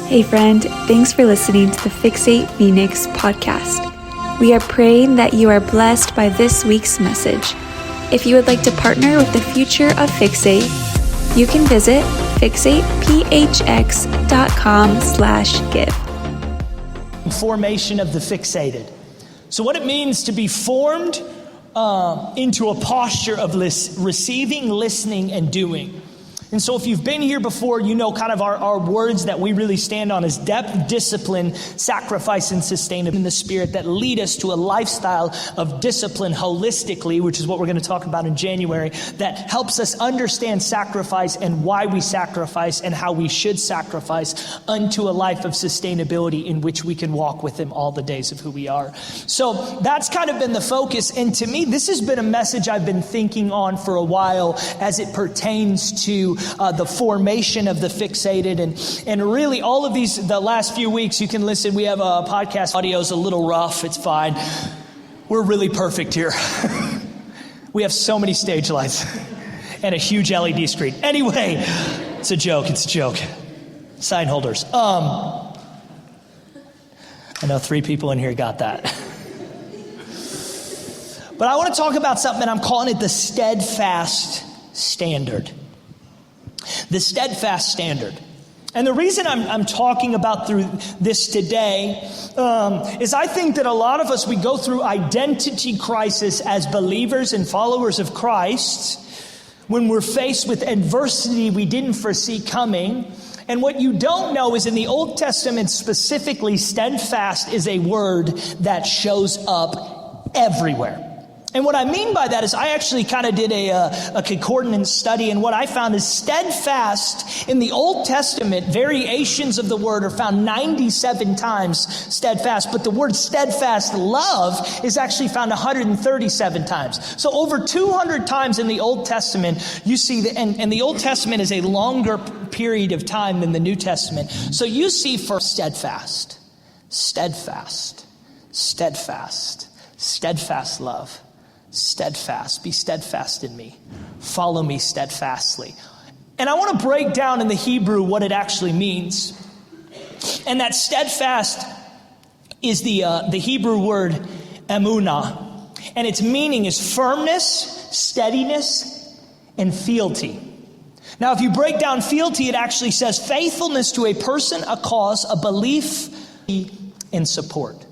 Hey friend, thanks for listening to the Fixate Phoenix podcast. We are praying that you are blessed by this week's message. If you would like to partner with the future of Fixate, you can visit fixatephx.com/give. Formation of the fixated. So what it means to be formed into a posture of receiving, listening, and doing. And so if you've been here before, you know kind of our words that we really stand on is depth, discipline, sacrifice, and sustainability in the Spirit that lead us to a lifestyle of discipline holistically, which is what we're going to talk about in January, that helps us understand sacrifice and why we sacrifice and how we should sacrifice unto a life of sustainability in which we can walk with Him all the days of who we are. So that's kind of been the focus. And to me, this has been a message I've been thinking on for a while as it pertains to the formation of the fixated, and really all of these, the last few weeks, you can listen. We have a podcast. Audio's a little rough. It's fine. We're really perfect here. We have so many stage lights and a huge LED screen. Anyway, it's a joke. It's a joke. Sign holders. I know 3 people in here got that. But I want to talk about something, and I'm calling it the steadfast standard. The steadfast standard. And the reason I'm talking about through this today is I think that a lot of us, we go through identity crisis as believers and followers of Christ when we're faced with adversity we didn't foresee coming. And what you don't know is in the Old Testament specifically, steadfast is a word that shows up everywhere. And what I mean by that is I actually kind of did a concordance study, and what I found is steadfast in the Old Testament, variations of the word are found 97 times steadfast, but the word steadfast love is actually found 137 times. So over 200 times in the Old Testament, you see, and the Old Testament is a longer period of time than the New Testament. So you see for steadfast, steadfast, steadfast, steadfast love. Steadfast, be steadfast in me. Follow me steadfastly. And I want to break down in the Hebrew what it actually means. And that steadfast is the Hebrew word emunah. And its meaning is firmness, steadiness, and fealty. Now, if you break down fealty, it actually says faithfulness to a person, a cause, a belief, and support.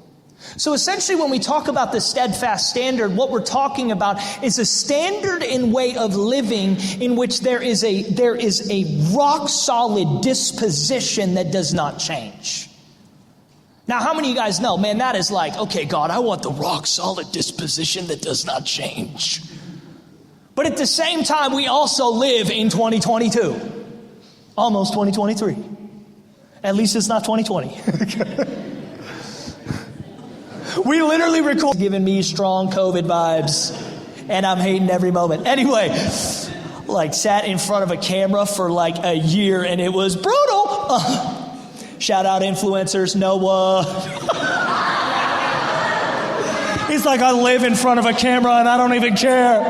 So essentially when we talk about the steadfast standard, what we're talking about is a standard and way of living in which there is a rock solid disposition that does not change. Now, how many of you guys know, man, that is like, okay, God, I want the rock solid disposition that does not change. But at the same time, we also live in 2022, almost 2023. At least it's not 2020. We literally record giving me strong COVID vibes, and I'm hating every moment. Anyway, like sat in front of a camera for like a year, and it was brutal. Shout out influencers, Noah. He's like, I live in front of a camera and I don't even care.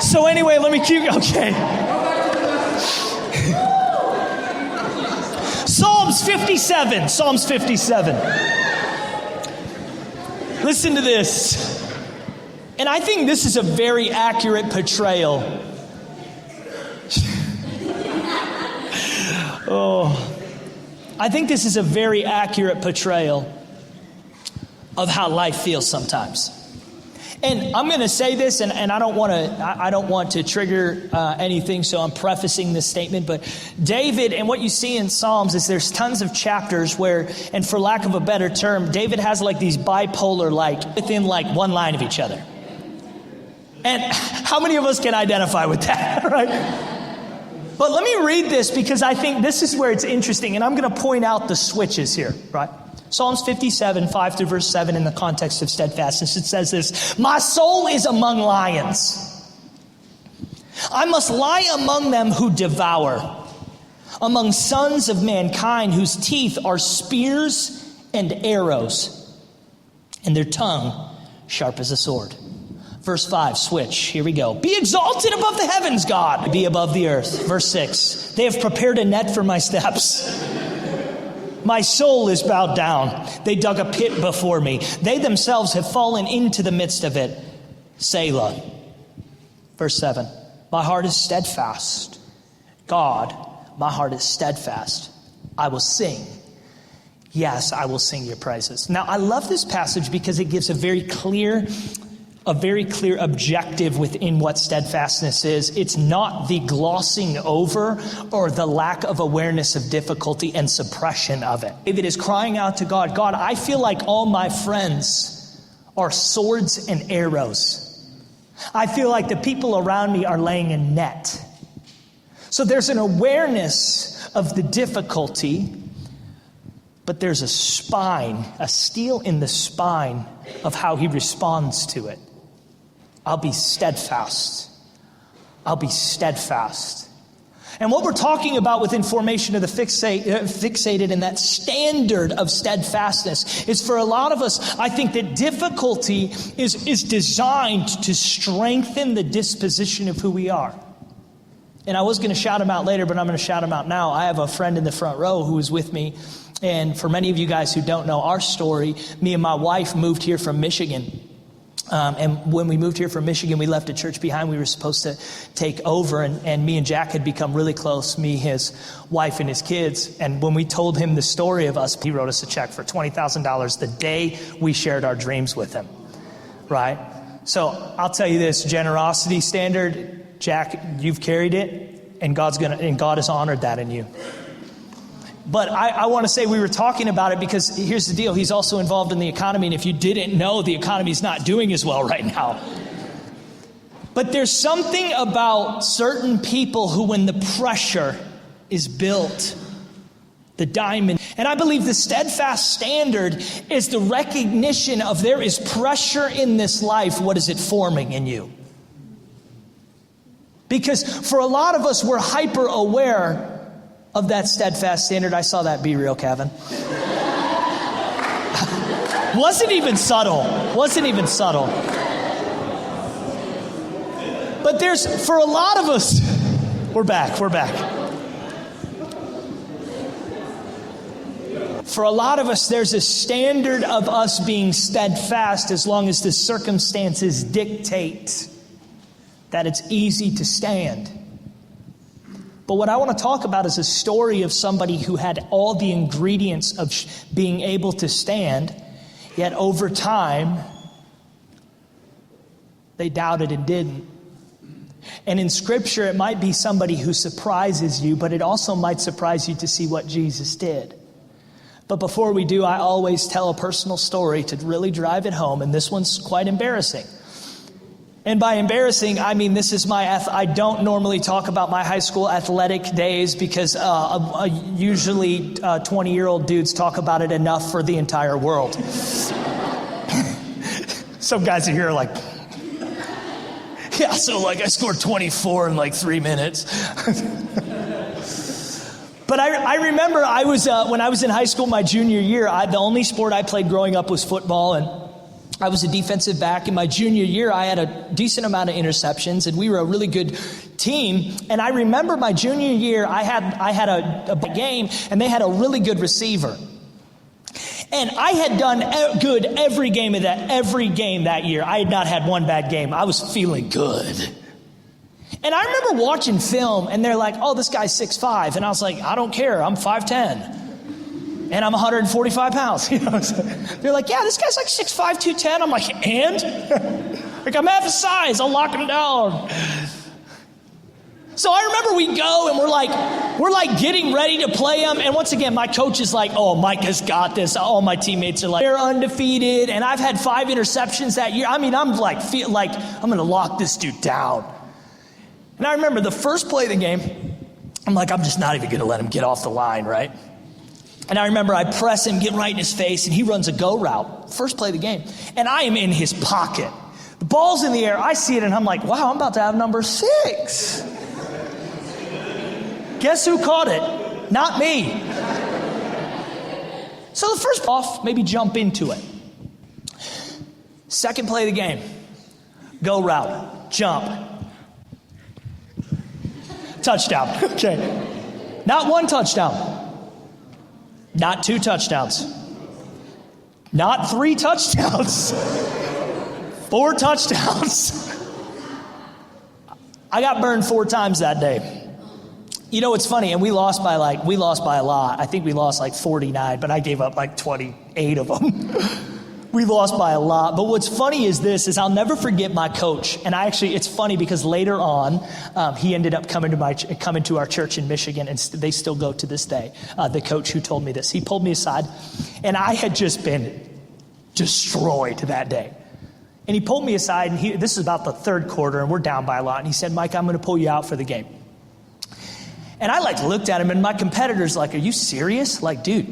So anyway, let me keep, okay. Psalms 57. Listen to this. And I think this is a very accurate portrayal. I think this is a very accurate portrayal of how life feels sometimes. And I'm going to say this, and I don't want to trigger anything, so I'm prefacing this statement. But David, and what you see in Psalms is there's tons of chapters where, and for lack of a better term, David has like these bipolar, like within like one line of each other. And how many of us can identify with that, right? But let me read this because I think this is where it's interesting, and I'm going to point out the switches here, right? Psalms 57, 5 through verse 7 in the context of steadfastness. It says this: my soul is among lions. I must lie among them who devour, among sons of mankind whose teeth are spears and arrows, and their tongue sharp as a sword. Verse 5, switch. Here we go. Be exalted above the heavens, God. Be above the earth. Verse 6, they have prepared a net for my steps. My soul is bowed down. They dug a pit before me. They themselves have fallen into the midst of it. Selah. Verse 7, my heart is steadfast. God, my heart is steadfast. I will sing. Yes, I will sing your praises. Now, I love this passage because it gives a very clear objective within what steadfastness is. It's not the glossing over or the lack of awareness of difficulty and suppression of it. David is crying out to God, God, I feel like all my friends are swords and arrows. I feel like the people around me are laying a net. So there's an awareness of the difficulty, but there's a spine, a steel in the spine of how he responds to it. I'll be steadfast. I'll be steadfast. And what we're talking about within formation of the fixated and that standard of steadfastness is for a lot of us, I think that difficulty is designed to strengthen the disposition of who we are. And I was going to shout him out later, but I'm going to shout him out now. I have a friend in the front row who is with me. And for many of you guys who don't know our story, me and my wife moved here from Michigan. And when we moved here from Michigan, we left a church behind. We were supposed to take over, and me and Jack had become really close, me, his wife, and his kids. And when we told him the story of us, he wrote us a check for $20,000 the day we shared our dreams with him, right? So I'll tell you this, generosity standard, Jack, you've carried it, and God has honored that in you. But I want to say we were talking about it because here's the deal. He's also involved in the economy. And if you didn't know, the economy's not doing as well right now. But there's something about certain people who, when the pressure is built, the diamond. And I believe the steadfast standard is the recognition of there is pressure in this life. What is it forming in you? Because for a lot of us, we're hyper aware of that steadfast standard. I saw that. Be real, Kevin. Wasn't even subtle. But there's, for a lot of us, we're back. For a lot of us, there's a standard of us being steadfast as long as the circumstances dictate that it's easy to stand. But what I want to talk about is a story of somebody who had all the ingredients of being able to stand, yet over time, they doubted and didn't. And in Scripture, it might be somebody who surprises you, but it also might surprise you to see what Jesus did. But before we do, I always tell a personal story to really drive it home, and this one's quite embarrassing. And by embarrassing, I mean this is I don't normally talk about my high school athletic days because usually 20-year-old dudes talk about it enough for the entire world. Some guys are here like, yeah, so like I scored 24 in like 3 minutes. But I remember I was when I was in high school my junior year, the only sport I played growing up was football, and I was a defensive back. In my junior year, I had a decent amount of interceptions, and we were a really good team. And I remember my junior year, I had a game, and they had a really good receiver. And I had done good every game that year. I had not had one bad game. I was feeling good. And I remember watching film, and they're like, "Oh, this guy's 6'5", and I was like, "I don't care. I'm 5'10". And I'm 145 pounds. You know? They're like, yeah, this guy's like 6'5", 210. I'm like, and? Like, I'm half his size. I'll lock him down. So I remember we go and we're like getting ready to play him. And once again, my coach is like, oh, Mike has got this. All my teammates are like, they're undefeated. And I've had 5 interceptions that year. I mean, I'm like, feel like I'm going to lock this dude down. And I remember the first play of the game, I'm like, I'm just not even going to let him get off the line, right? And I remember I press him, get right in his face, and he runs a go route. First play of the game. And I am in his pocket. The ball's in the air. I see it, and I'm like, wow, I'm about to have number 6. Guess who caught it? Not me. So the first off, maybe jump into it. Second play of the game. Go route. Jump. Touchdown. Okay. Not 1 touchdown. Not 2 touchdowns. Not 3 touchdowns. 4 touchdowns. I got burned 4 times that day. You know, it's funny, and we lost by a lot. I think we lost like 49, but I gave up like 28 of them. We lost by a lot. But what's funny is I'll never forget my coach. And it's funny because later on, he ended up coming to our church in Michigan, and they still go to this day. The coach who told me this, he pulled me aside, and I had just been destroyed that day. And he pulled me aside, and this is about the 3rd quarter, and we're down by a lot. And he said, Mike, I'm going to pull you out for the game. And I looked at him, and my competitor's like, are you serious? Like, dude,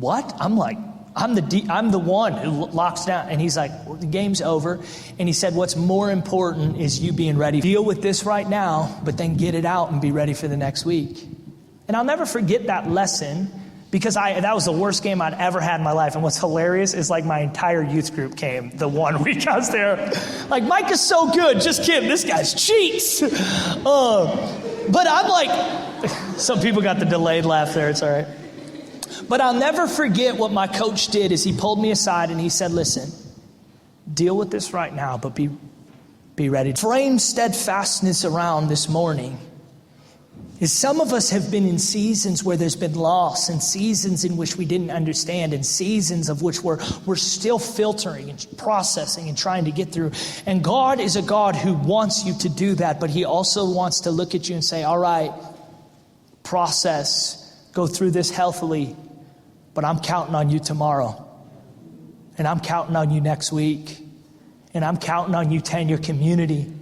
what? I'm like, I'm the one who locks down. And he's like, well, the game's over. And he said, what's more important is you being ready. Deal with this right now, but then get it out and be ready for the next week. And I'll never forget that lesson, because that was the worst game I'd ever had in my life. And what's hilarious is my entire youth group came the 1 week I was there. Like, Mike is so good. Just kidding. This guy's cheats. But I'm like, some people got the delayed laugh there. It's all right. But I'll never forget what my coach did is he pulled me aside and he said, listen, deal with this right now, but be ready. Frame steadfastness around this morning is some of us have been in seasons where there's been loss, and seasons in which we didn't understand, and seasons of which we're still filtering and processing and trying to get through. And God is a God who wants you to do that, but he also wants to look at you and say, all right, process, go through this healthily, but I'm counting on you tomorrow. And I'm counting on you next week. And I'm counting on you, Tenure Community.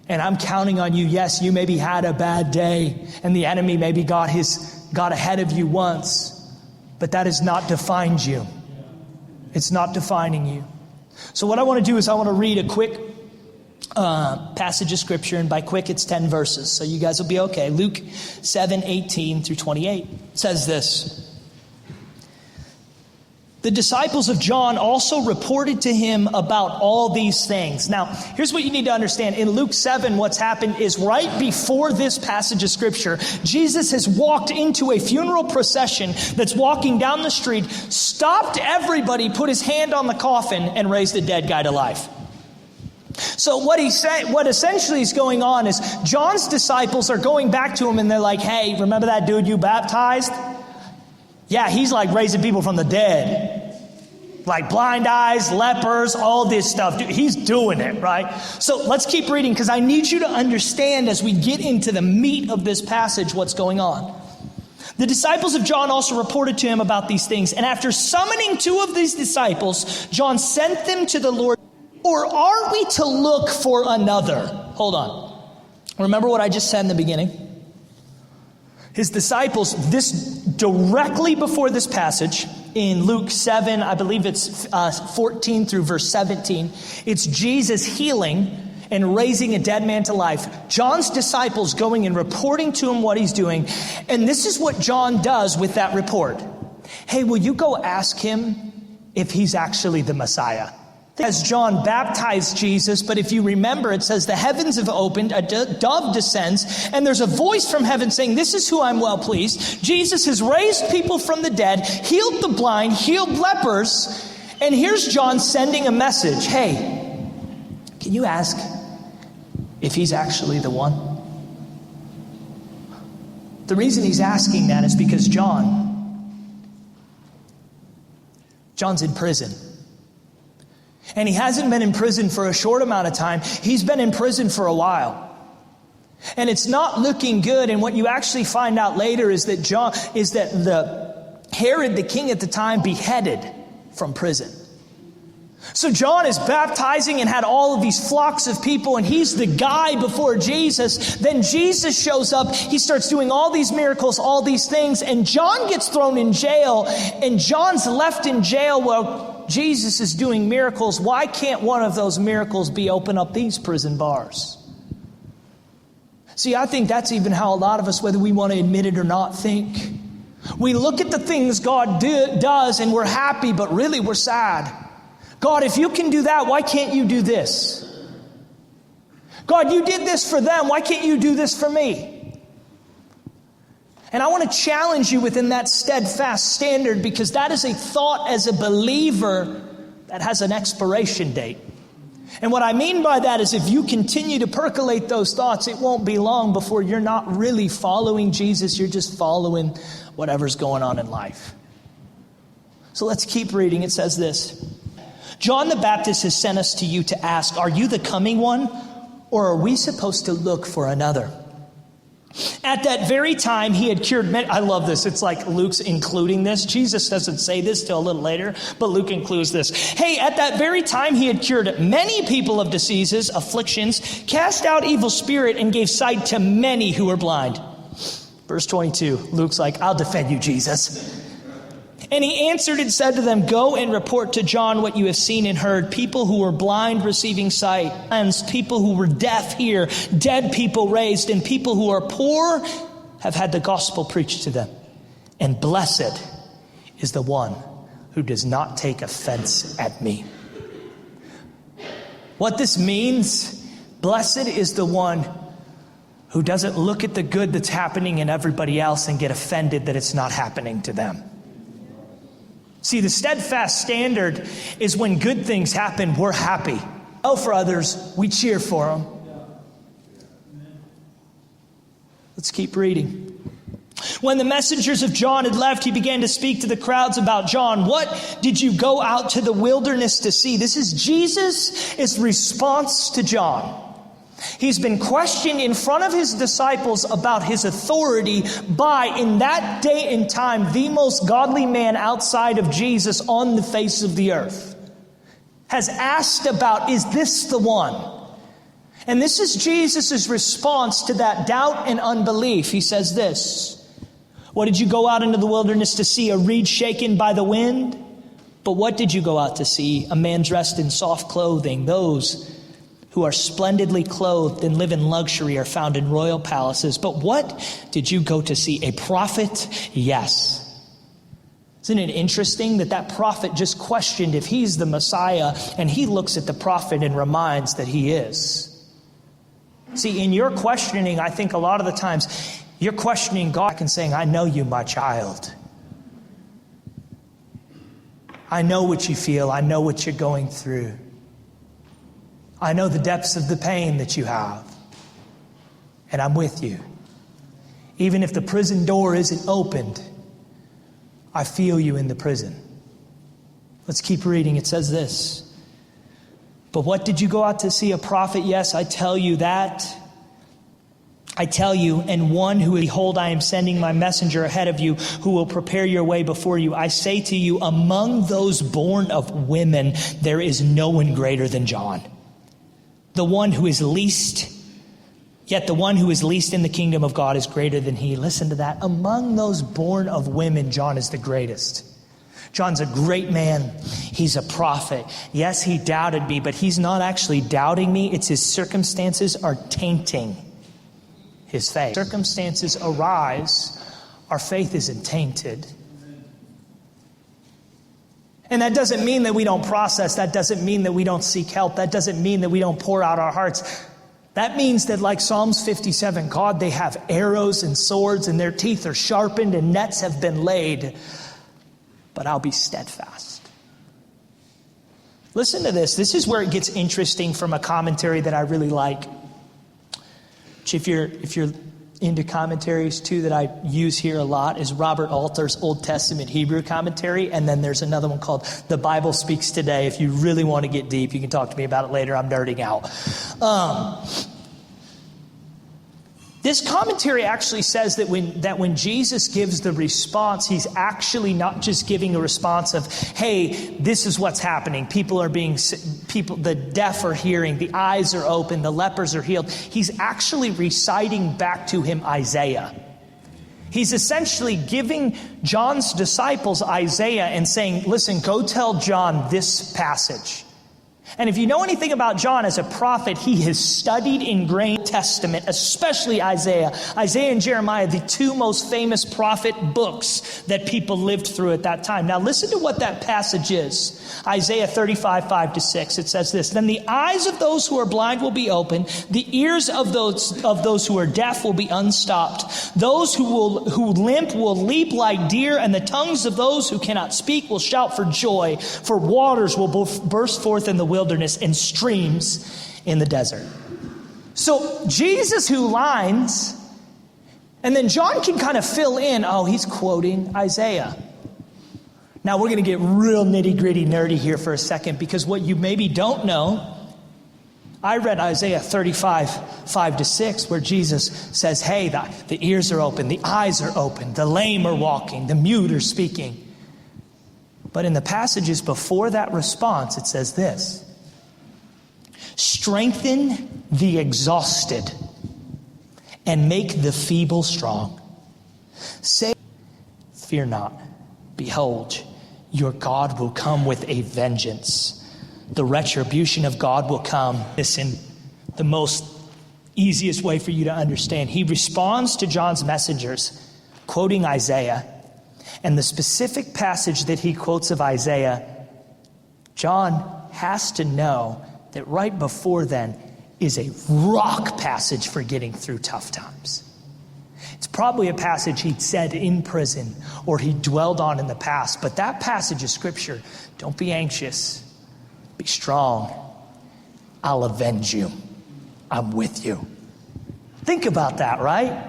And I'm counting on you. Yes, you maybe had a bad day, and the enemy maybe got ahead of you once, but that has not defined you. It's not defining you. So what I want to do is I want to read a quick passage of scripture, and by quick it's 10 verses, so you guys will be okay. Luke 7:18 through 28 says this. The disciples of John also reported to him about all these things. Now, here's what you need to understand. In Luke 7, what's happened is right before this passage of scripture, Jesus has walked into a funeral procession that's walking down the street, stopped everybody, put his hand on the coffin, and raised the dead guy to life. So what essentially is going on is John's disciples are going back to him, and they're like, hey, remember that dude you baptized? Yeah, he's raising people from the dead. Like blind eyes, lepers, all this stuff. Dude, he's doing it, right? So let's keep reading, because I need you to understand as we get into the meat of this passage what's going on. The disciples of John also reported to him about these things. And after summoning 2 of these disciples, John sent them to the Lord. Or are we to look for another? Hold on. Remember what I just said in the beginning? His disciples, this directly before this passage, in Luke 7, I believe it's 14 through verse 17, it's Jesus healing and raising a dead man to life. John's disciples going and reporting to him what he's doing. And this is what John does with that report. Hey, will you go ask him if he's actually the Messiah? As John baptized Jesus, but if you remember, it says the heavens have opened, a dove descends, and there's a voice from heaven saying, this is who I'm well pleased. Jesus has raised people from the dead, healed the blind, healed lepers, and here's John sending a message. Hey, can you ask if he's actually the one? The reason he's asking that is because John's in prison. And he hasn't been in prison for a short amount of time. He's been in prison for a while. And it's not looking good. And what you actually find out later is that Herod, the king at the time, beheaded from prison. So John is baptizing and had all of these flocks of people, and he's the guy before Jesus. Then Jesus shows up. He starts doing all these miracles, all these things, and John gets thrown in jail, and John's left in jail while Jesus is doing miracles. Why can't one of those miracles be open up these prison bars? See, I think that's even how a lot of us, whether we want to admit it or not, think. We look at the things God does and we're happy, but really we're sad. God, if you can do that, why can't you do this? God, you did this for them. Why can't you do this for me? And I want to challenge you within that steadfast standard, because that is a thought as a believer that has an expiration date. And what I mean by that is if you continue to percolate those thoughts, it won't be long before you're not really following Jesus. You're just following whatever's going on in life. So let's keep reading. It says this. John the Baptist has sent us to you to ask, are you the coming one, or are we supposed to look for another? At that very time, he had cured many. I love this. It's like Luke's including this. Jesus doesn't say this till a little later, but Luke includes this. Hey, at that very time, he had cured many people of diseases, afflictions, cast out evil spirit, and gave sight to many who were blind. Verse 22, Luke's like, I'll defend you, Jesus. And he answered and said to them, go and report to John what you have seen and heard. People who were blind receiving sight, and people who were deaf hear, dead people raised, and people who are poor have had the gospel preached to them. And blessed is the one who does not take offense at me. What this means, blessed is the one who doesn't look at the good that's happening in everybody else and get offended that it's not happening to them. See, the steadfast standard is when good things happen, we're happy. Oh, for others, we cheer for them. Let's keep reading. When the messengers of John had left, he began to speak to the crowds about John. What did you go out to the wilderness to see? This is Jesus' response to John. He's been questioned in front of his disciples about his authority by, in that day and time, the most godly man outside of Jesus on the face of the earth. Has asked about, is this the one? And this is Jesus' response to that doubt and unbelief. He says this, what did you go out into the wilderness to see? A reed shaken by the wind? But what did you go out to see? A man dressed in soft clothing. Those who are splendidly clothed and live in luxury are found in royal palaces. But what did you go to see? A prophet? Yes. Isn't it interesting that prophet just questioned if he's the Messiah, and he looks at the prophet and reminds that he is. See, in your questioning, I think a lot of the times you're questioning God and saying, I know you, my child. I know what you feel. I know what you're going through. I know the depths of the pain that you have, and I'm with you. Even if the prison door isn't opened, I feel you in the prison. Let's keep reading. It says this. But what did you go out to see? A prophet? Yes, I tell you that. I tell you, and one who, behold, I am sending my messenger ahead of you who will prepare your way before you. I say to you, among those born of women, there is no one greater than John. The one who is least, yet the one who is least in the kingdom of God is greater than he. Listen to that. Among those born of women, John is the greatest. John's a great man. He's a prophet. Yes, he doubted me, but he's not actually doubting me. It's his circumstances are tainting his faith. Circumstances arise. Our faith isn't tainted. And that doesn't mean that we don't process. That doesn't mean that we don't seek help. That doesn't mean that we don't pour out our hearts. That means that, like Psalms 57, God, they have arrows and swords and their teeth are sharpened and nets have been laid. But I'll be steadfast. Listen to this. This is where it gets interesting from a commentary that I really like. Which if you're into commentaries too that I use here a lot is Robert Alter's Old Testament Hebrew commentary. And then there's another one called The Bible Speaks Today. If you really want to get deep, you can talk to me about it later. I'm nerding out. This commentary actually says that when Jesus gives the response, he's actually not just giving a response of, hey, this is what's happening. The deaf are hearing, the eyes are open, the lepers are healed. He's actually reciting back to him Isaiah. He's essentially giving John's disciples Isaiah and saying, listen, go tell John this passage. And if you know anything about John as a prophet, he has studied ingrained Testament, especially Isaiah. Isaiah and Jeremiah, the two most famous prophet books that people lived through at that time. Now listen to what that passage is. Isaiah 35, 5-6. It says this: "Then the eyes of those who are blind will be opened, the ears of those who are deaf will be unstopped. Those who limp will leap like deer, and the tongues of those who cannot speak will shout for joy. For waters will burst forth in the wilderness and streams in the desert." So Jesus who lines, and then John can kind of fill in, oh, he's quoting Isaiah. Now we're going to get real nitty-gritty nerdy here for a second, because what you maybe don't know, I read Isaiah 35, 5-6, where Jesus says, hey, the ears are open, the eyes are open, the lame are walking, the mute are speaking. But in the passages before that response, it says this: "Strengthen the exhausted and make the feeble strong. Say, fear not. Behold, your God will come with a vengeance. The retribution of God will come." Listen, the most easiest way for you to understand. He responds to John's messengers, quoting Isaiah. And the specific passage that he quotes of Isaiah, John has to know that right before then is a rock passage for getting through tough times. It's probably a passage he'd said in prison or he dwelled on in the past. But that passage of scripture, don't be anxious, be strong. I'll avenge you. I'm with you. Think about that, right?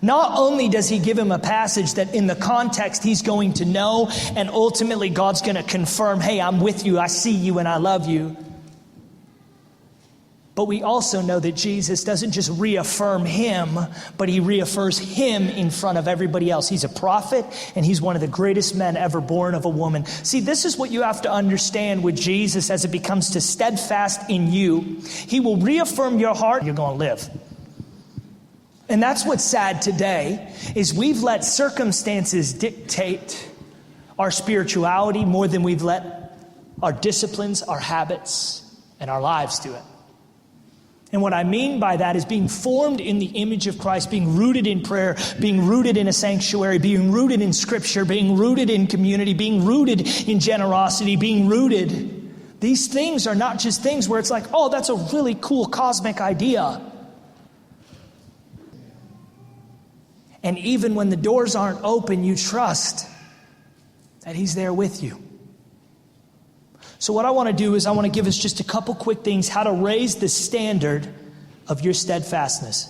Not only does he give him a passage that in the context he's going to know, and ultimately God's going to confirm, hey, I'm with you, I see you, and I love you. But we also know that Jesus doesn't just reaffirm him, but he reaffirms him in front of everybody else. He's a prophet, and he's one of the greatest men ever born of a woman. See, this is what you have to understand with Jesus as it becomes to steadfast in you. He will reaffirm your heart, you're going to live. And that's what's sad today, is we've let circumstances dictate our spirituality more than we've let our disciplines, our habits, and our lives do it. And what I mean by that is being formed in the image of Christ, being rooted in prayer, being rooted in a sanctuary, being rooted in scripture, being rooted in community, being rooted in generosity, being rooted. These things are not just things where it's like, oh, that's a really cool cosmic idea. And even when the doors aren't open, you trust that he's there with you. So what I want to do is I want to give us just a couple quick things how to raise the standard of your steadfastness.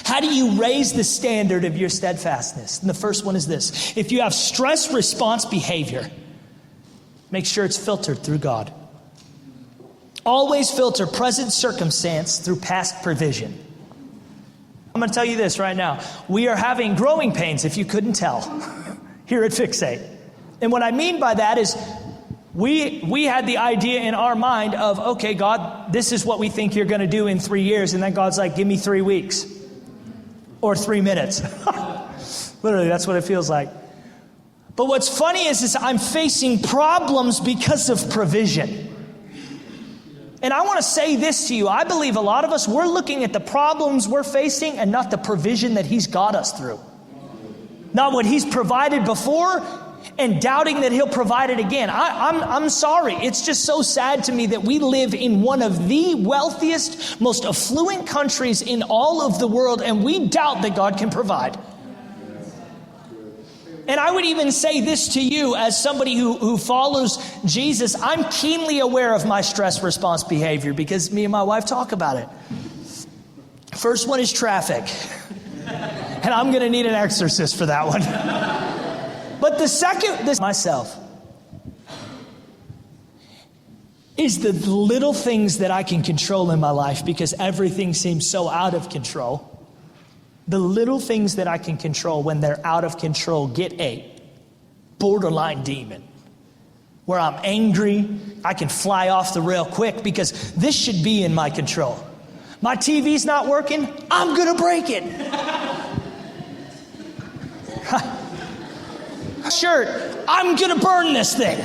How do you raise the standard of your steadfastness? And the first one is this: if you have stress response behavior, make sure it's filtered through God. Always filter present circumstance through past provision. I'm going to tell you this right now. We are having growing pains, if you couldn't tell, here at Fixate. And what I mean by that is we had the idea in our mind of, okay, God, this is what we think you're going to do in 3 years. And then God's like, give me 3 weeks or 3 minutes. Literally, that's what it feels like. But what's funny is I'm facing problems because of provision. And I want to say this to you. I believe a lot of us, we're looking at the problems we're facing and not the provision that he's got us through. Not what he's provided before and doubting that he'll provide it again. I'm sorry. It's just so sad to me that we live in one of the wealthiest, most affluent countries in all of the world, and we doubt that God can provide. And I would even say this to you as somebody who follows Jesus. I'm keenly aware of my stress response behavior because me and my wife talk about it. First one is traffic. And I'm going to need an exorcist for that one. But the second, this myself, is the little things that I can control in my life because everything seems so out of control. The little things that I can control when they're out of control get a borderline demon. Where I'm angry, I can fly off the rail quick because this should be in my control. My TV's not working, I'm going to break it. Shirt, I'm going to burn this thing.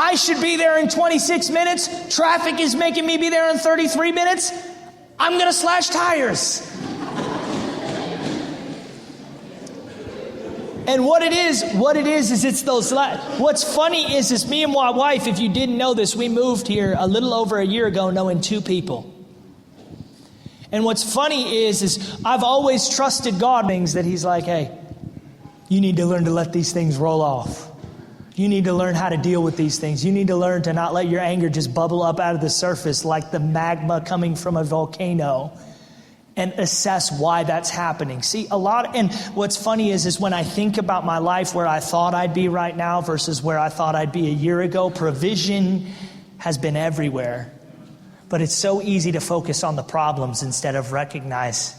I should be there in 26 minutes. Traffic is making me be there in 33 minutes. I'm going to slash tires. And what it is it's those, what's funny is me and my wife, if you didn't know this, we moved here a little over a year ago knowing 2 people. And what's funny is I've always trusted God things that he's like, hey, you need to learn to let these things roll off. You need to learn how to deal with these things. You need to learn to not let your anger just bubble up out of the surface like the magma coming from a volcano, and assess why that's happening. See, and what's funny is when I think about my life, where I thought I'd be right now versus where I thought I'd be a year ago, provision has been everywhere. But it's so easy to focus on the problems instead of recognize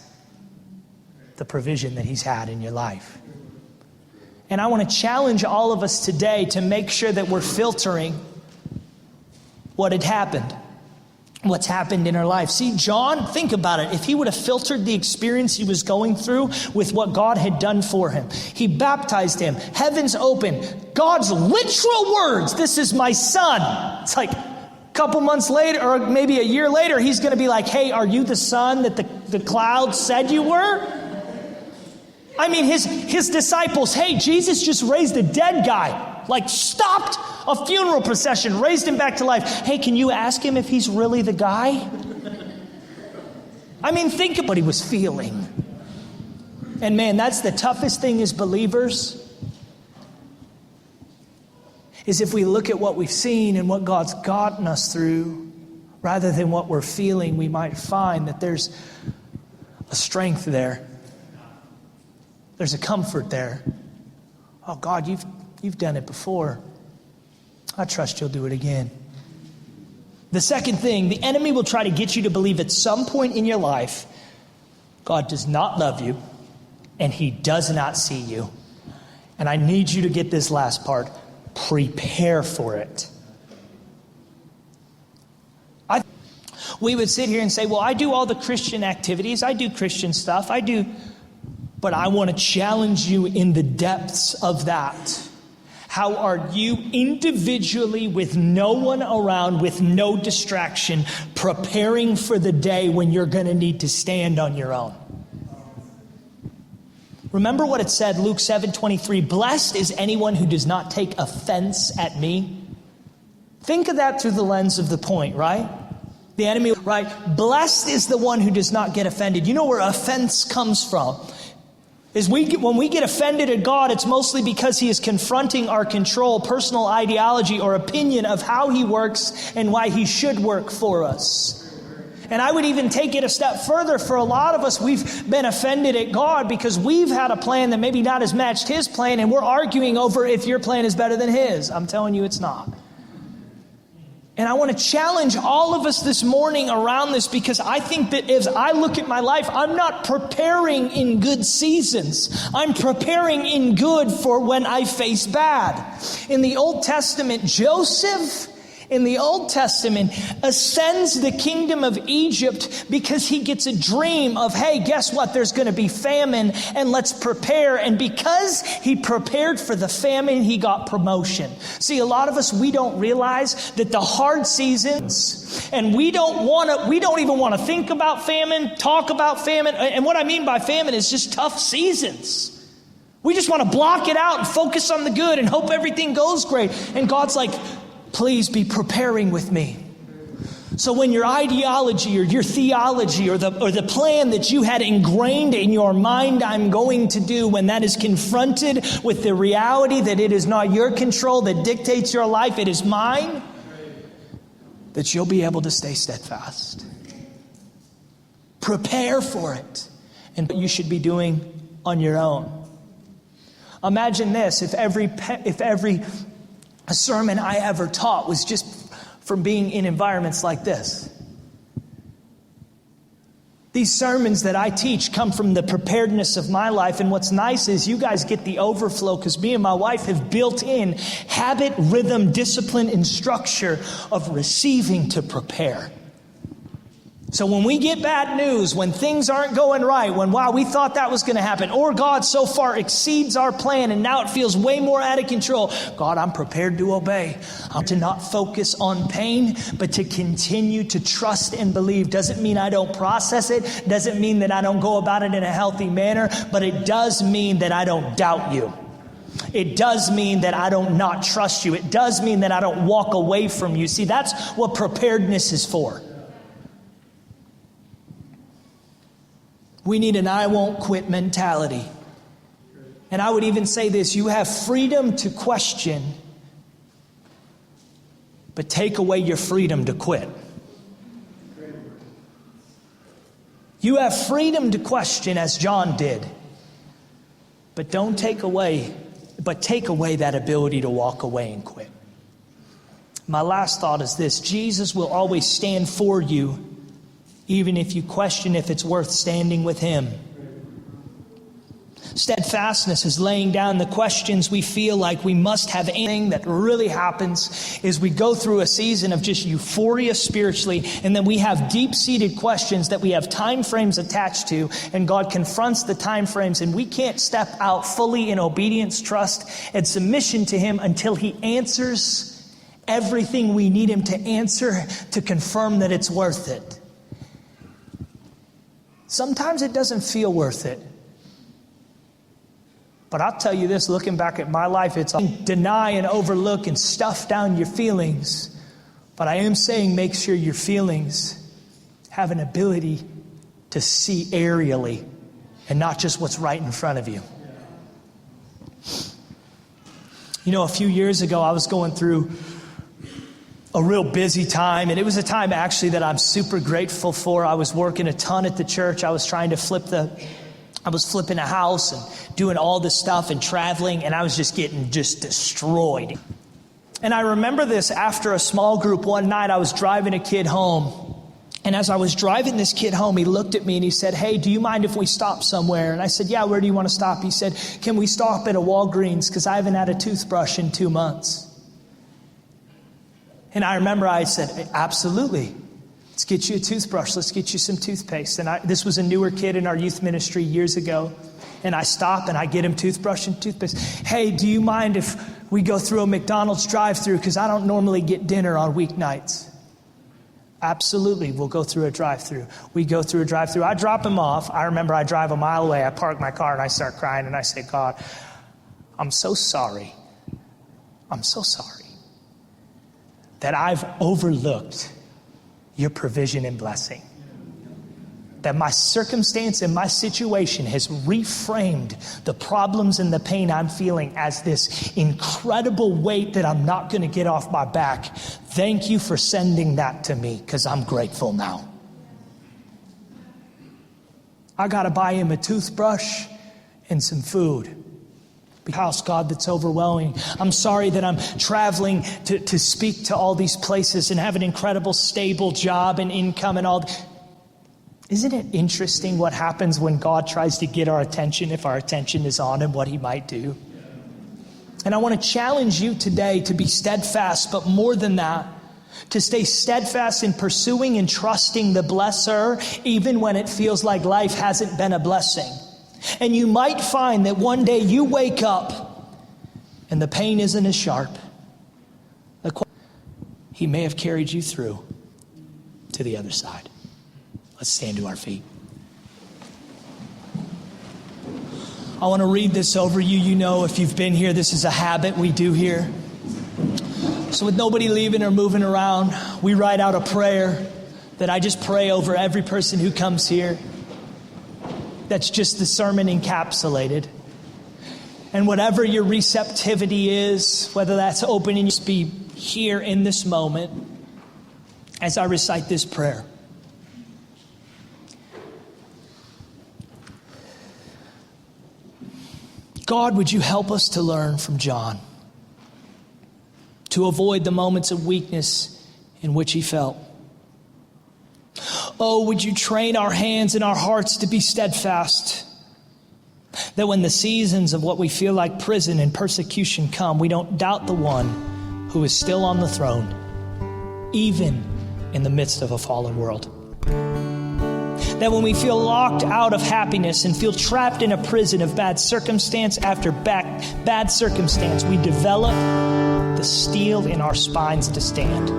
the provision that he's had in your life. And I want to challenge all of us today to make sure that we're filtering what had happened. What's happened in our life. See, John, think about it. If he would have filtered the experience he was going through with what God had done for him, he baptized him, heavens open, God's literal words, this is my son. It's like a couple months later, or maybe a year later, he's going to be like, hey, are you the son that the cloud said you were? I mean, his disciples, hey, Jesus just raised a dead guy. Like stopped a funeral procession, raised him back to life. Hey, can you ask him if he's really the guy? I mean, think of what he was feeling. And man, that's the toughest thing as believers, is if we look at what we've seen and what God's gotten us through, rather than what we're feeling, we might find that there's a strength there. There's a comfort there. Oh God, You've done it before. I trust you'll do it again. The second thing, the enemy will try to get you to believe at some point in your life, God does not love you and he does not see you. And I need you to get this last part. Prepare for it. We would sit here and say, well, I do all the Christian activities. I do Christian stuff. But I want to challenge you in the depths of that. How are you individually, with no one around, with no distraction, preparing for the day when you're going to need to stand on your own? Remember what it said, Luke 7:23, blessed is anyone who does not take offense at me. Think of that through the lens of the point, right? The enemy, right? Blessed is the one who does not get offended. You know where offense comes from? When we get offended at God, it's mostly because he is confronting our control, personal ideology, or opinion of how he works and why he should work for us. And I would even take it a step further. For a lot of us, we've been offended at God because we've had a plan that maybe not has matched his plan, and we're arguing over if your plan is better than his. I'm telling you it's not. And I want to challenge all of us this morning around this, because I think that as I look at my life, I'm not preparing in good seasons. I'm preparing in good for when I face bad. In the Old Testament, Joseph in the Old Testament ascends the kingdom of Egypt because he gets a dream of, hey, guess what? There's going to be famine and let's prepare. And because he prepared for the famine, he got promotion. See, a lot of us, we don't realize that the hard seasons, and we don't even want to think about famine, talk about famine. And what I mean by famine is just tough seasons. We just want to block it out and focus on the good and hope everything goes great. And God's like, please be preparing with me. So when your ideology or your theology or the plan that you had ingrained in your mind, I'm going to do, when that is confronted with the reality that it is not your control that dictates your life, it is mine, that you'll be able to stay steadfast. Prepare for it. And what you should be doing on your own. Imagine this, if every sermon I ever taught was just from being in environments like this. These sermons that I teach come from the preparedness of my life. And what's nice is you guys get the overflow, because me and my wife have built in habit, rhythm, discipline, and structure of receiving to prepare. So when we get bad news, when things aren't going right, when, wow, we thought that was going to happen, or God so far exceeds our plan and now it feels way more out of control, God, I'm prepared to obey. I'm to not focus on pain, but to continue to trust and believe. Doesn't mean I don't process it. Doesn't mean that I don't go about it in a healthy manner, but it does mean that I don't doubt you. It does mean that I don't not trust you. It does mean that I don't walk away from you. See, that's what preparedness is for. We need an I won't quit mentality. And I would even say this, you have freedom to question, but take away your freedom to quit. You have freedom to question as John did, but take away that ability to walk away and quit. My last thought is this, Jesus will always stand for you even if you question if it's worth standing with him. Steadfastness is laying down the questions we feel like we must have. Anything that really happens is we go through a season of just euphoria spiritually, and then we have deep-seated questions that we have time frames attached to, and God confronts the time frames, and we can't step out fully in obedience, trust, and submission to him until he answers everything we need him to answer to confirm that it's worth it. Sometimes it doesn't feel worth it. But I'll tell you this, looking back at my life, it's deny and overlook and stuff down your feelings. But I am saying make sure your feelings have an ability to see aerially and not just what's right in front of you. You know, a few years ago, I was going through a real busy time, and it was a time actually that I'm super grateful for. I was working a ton at the church. I was trying to flipping a house and doing all this stuff and traveling, and I was just getting destroyed. And I remember this after a small group one night, I was driving a kid home. And as I was driving this kid home, he looked at me and he said, "Hey, do you mind if we stop somewhere?" And I said, "Yeah, where do you want to stop?" He said, "Can we stop at a Walgreens? Because I haven't had a toothbrush in 2 months." And I remember I said, "Absolutely. Let's get you a toothbrush. Let's get you some toothpaste." And this was a newer kid in our youth ministry years ago. And I stop and I get him toothbrush and toothpaste. "Hey, do you mind if we go through a McDonald's drive-thru? Because I don't normally get dinner on weeknights." "Absolutely, we'll go through a drive-thru." We go through a drive-thru. I drop him off. I remember I drive a mile away. I park my car and I start crying and I say, "God, I'm so sorry. I'm so sorry that I've overlooked your provision and blessing. That my circumstance and my situation has reframed the problems and the pain I'm feeling as this incredible weight that I'm not going to get off my back. Thank you for sending that to me, because I'm grateful now." I got to buy him a toothbrush and some food. House, God, that's overwhelming. I'm sorry that I'm traveling to speak to all these places and have an incredible stable job and income and all. Isn't it interesting what happens when God tries to get our attention, if our attention is on him, what he might do? And I want to challenge you today to be steadfast, but more than that, to stay steadfast in pursuing and trusting the blesser, even when it feels like life hasn't been a blessing. And you might find that one day you wake up and the pain isn't as sharp. He may have carried you through to the other side. Let's stand to our feet. I want to read this over you. You know, if you've been here, this is a habit we do here. So with nobody leaving or moving around, we write out a prayer that I just pray over every person who comes here. That's just the sermon encapsulated. And whatever your receptivity is, whether that's opening, just be here in this moment as I recite this prayer. God, would you help us to learn from John, to avoid the moments of weakness in which he felt? Oh, would you train our hands and our hearts to be steadfast, that when the seasons of what we feel like prison and persecution come, we don't doubt the one who is still on the throne, even in the midst of a fallen world. That when we feel locked out of happiness and feel trapped in a prison of bad circumstance after bad circumstance, we develop the steel in our spines to stand.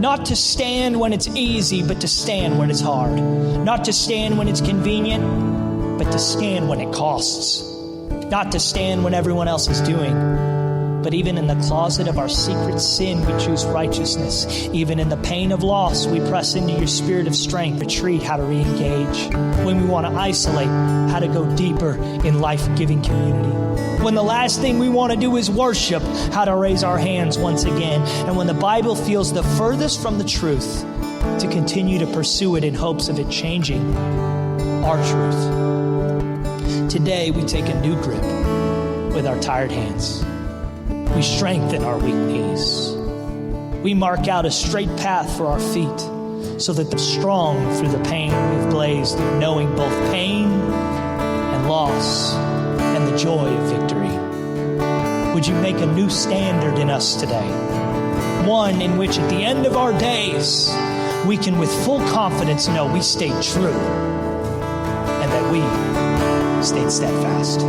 Not to stand when it's easy, but to stand when it's hard. Not to stand when it's convenient, but to stand when it costs. Not to stand when everyone else is doing. But even in the closet of our secret sin, we choose righteousness. Even in the pain of loss, we press into your spirit of strength, retreat, how to re-engage. When we want to isolate, how to go deeper in life-giving community. When the last thing we want to do is worship, how to raise our hands once again. And when the Bible feels the furthest from the truth, to continue to pursue it in hopes of it changing our truth. Today, we take a new grip with our tired hands. We strengthen our weak knees. We mark out a straight path for our feet so that they're strong through the pain we've blazed, knowing both pain and loss and the joy of victory. Would you make a new standard in us today? One in which at the end of our days, we can with full confidence know we stayed true and that we stayed steadfast.